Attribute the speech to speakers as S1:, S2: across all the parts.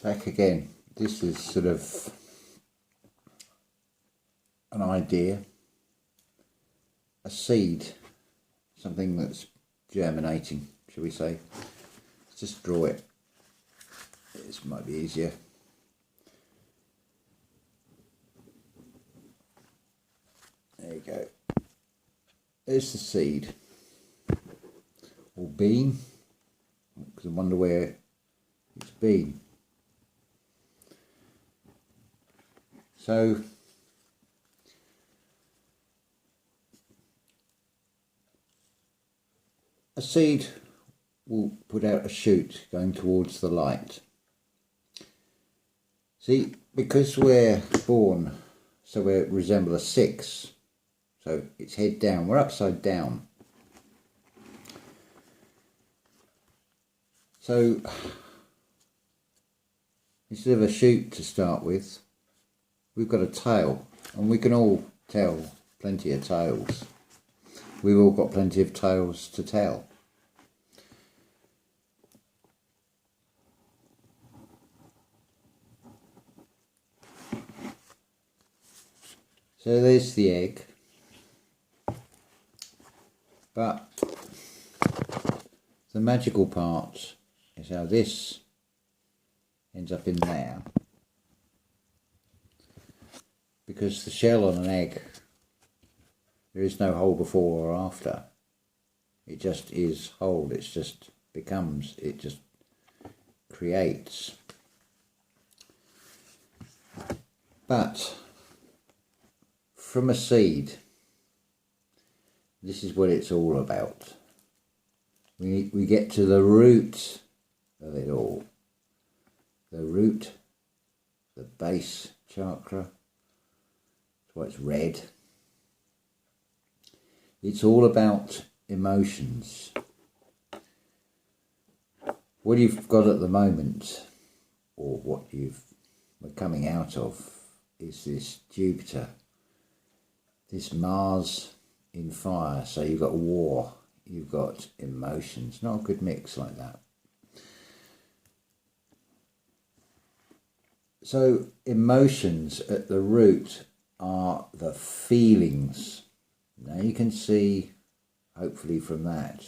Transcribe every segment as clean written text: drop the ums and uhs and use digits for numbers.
S1: Back again. This is sort of an idea, a seed, something that's germinating, shall we say. Let's just draw it. This might be easier. There you go. There's the seed, or bean, because I wonder where it's been. So a seed will put out a shoot going towards the light. See, because we're born, so we resemble a 6, so it's head down, we're upside down. So instead of a shoot to start with, we've got a tail, and we can all tell plenty of tales. We've all got plenty of tales to tell. So there's the egg, but the magical part is how this ends up in there. Because the shell on an egg, there is no hole before or after. It just is whole, it just becomes, it just creates. But from a seed, this is what it's all about. We get to the root of it all. The root, the base chakra. That's why it's red. It's all about emotions. What you've got at the moment, or what we're coming out of, is this Jupiter, this Mars in fire. So you've got war, you've got emotions. Not a good mix like that. So emotions at the root are the feelings. Now you can see, hopefully from that,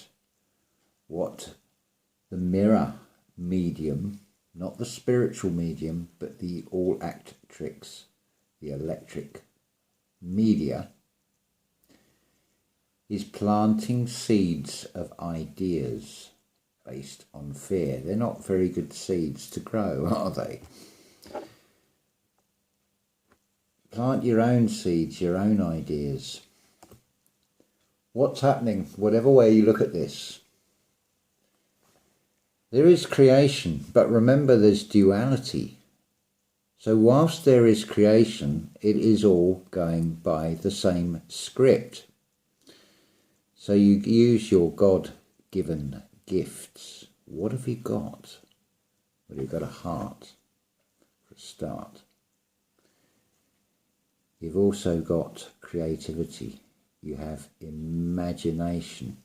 S1: what the mirror medium, not the spiritual medium, but the all-actrix, the electric media, is planting seeds of ideas based on fear. They're not very good seeds to grow, are they? Plant your own seeds, your own ideas. What's happening, whatever way you look at this, there is creation, but remember there's duality. So whilst there is creation, it is all going by the same script. So you use your God-given gifts. What have you got? Well, you've got a heart, for a start. You've also got creativity. You have imagination.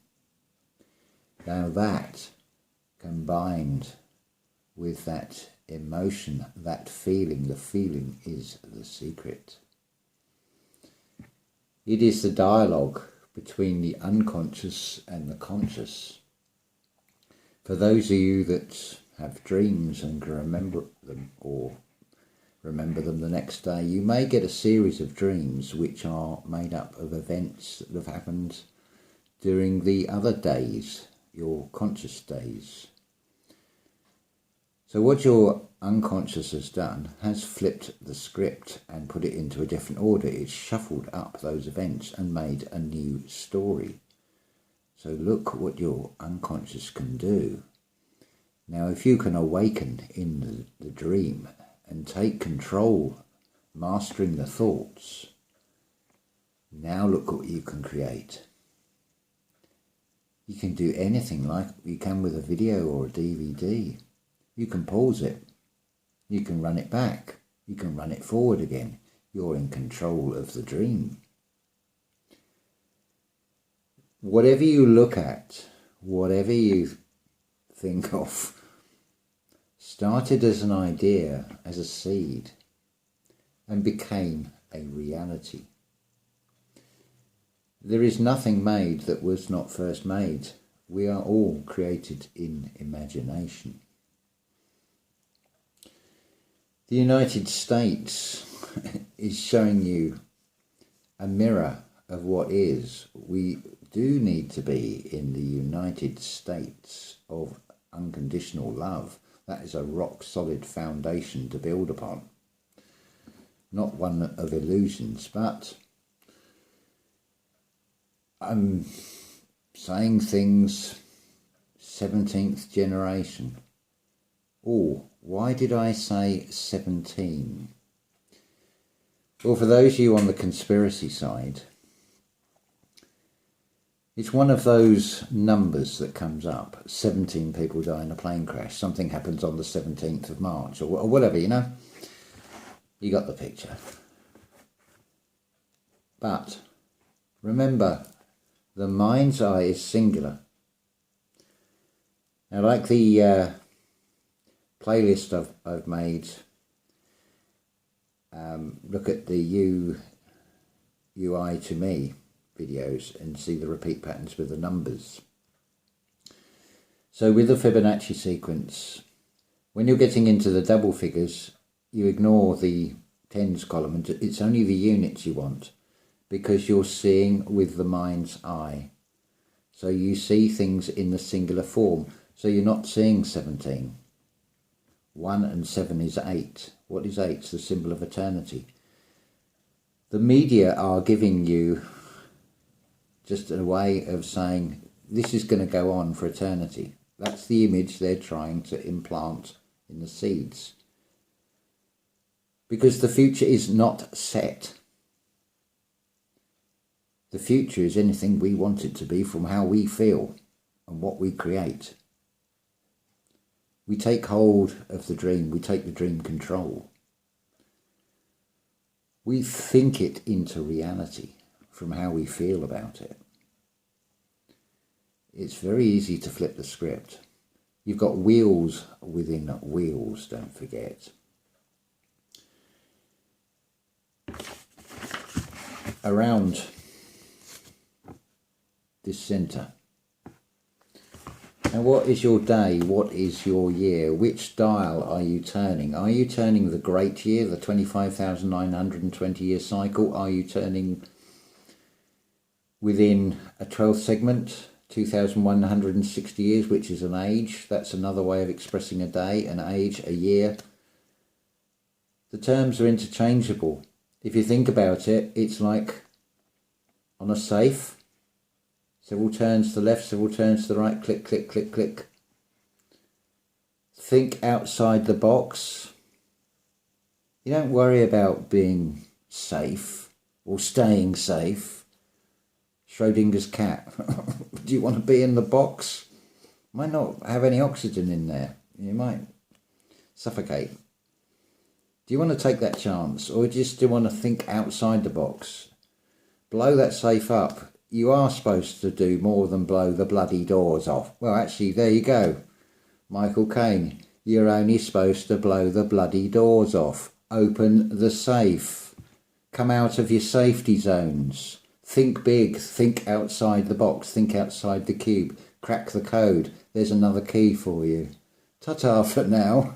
S1: Now that, combined with that emotion, that feeling, the feeling is the secret. It is the dialogue between the unconscious and the conscious. For those of you that have dreams and can remember them, or remember them the next day, you may get a series of dreams which are made up of events that have happened during the other days, your conscious days. So what your unconscious has done has flipped the script and put it into a different order. It's shuffled up those events and made a new story. So look what your unconscious can do. Now if you can awaken in the dream and take control, mastering the thoughts, now look what you can create. You can do anything like you can with a video or a DVD. You can pause it. You can run it back. You can run it forward again. You're in control of the dream. Whatever you look at, whatever you think of, started as an idea, as a seed, and became a reality. There is nothing made that was not first made. We are all created in imagination. The United States is showing you a mirror of what is. We do need to be in the United States of unconditional love. That is a rock solid foundation to build upon. Not one of illusions, but I'm saying things 17th generation. Oh, why did I say 17? Well, for those of you on the conspiracy side, it's one of those numbers that comes up. 17 people die in a plane crash. Something happens on the 17th of March or whatever, you know. You got the picture. But remember, the mind's eye is singular. Now, like the playlist I've made, look at the UI to me videos and see the repeat patterns with the numbers. So with the Fibonacci sequence, when you're getting into the double figures, you ignore the tens column, and it's only the units you want, because you're seeing with the mind's eye. So you see things in the singular form. So you're not seeing 17. 1 and 7 is 8. What is 8? It's the symbol of eternity. The media are giving you just a way of saying this is going to go on for eternity. That's the image they're trying to implant in the seeds. Because the future is not set. The future is anything we want it to be from how we feel and what we create. We take hold of the dream. We take the dream control. We think it into reality from how we feel about it. It's very easy to flip the script. You've got wheels within wheels, don't forget. Around this centre. Now, what is your day? What is your year? Which dial are you turning? Are you turning the great year, the 25,920 year cycle? Are you turning within a 12th segment, 2,160 years, which is an age? That's another way of expressing a day, an age, a year. The terms are interchangeable. If you think about it, it's like on a safe. Several turns to the left, several turns to the right, click, click, click, click. Think outside the box. You don't worry about being safe or staying safe. Schrodinger's cat. Do you want to be in the box? Might not have any oxygen in there. You might suffocate. Do you want to take that chance, or do you want to think outside the box? Blow that safe up. You are supposed to do more than blow the bloody doors off. Well, actually, there you go. Michael Caine, you're only supposed to blow the bloody doors off. Open the safe. Come out of your safety zones. Think big. Think outside the box. Think outside the cube. Crack the code. There's another key for you. Ta-ta for now.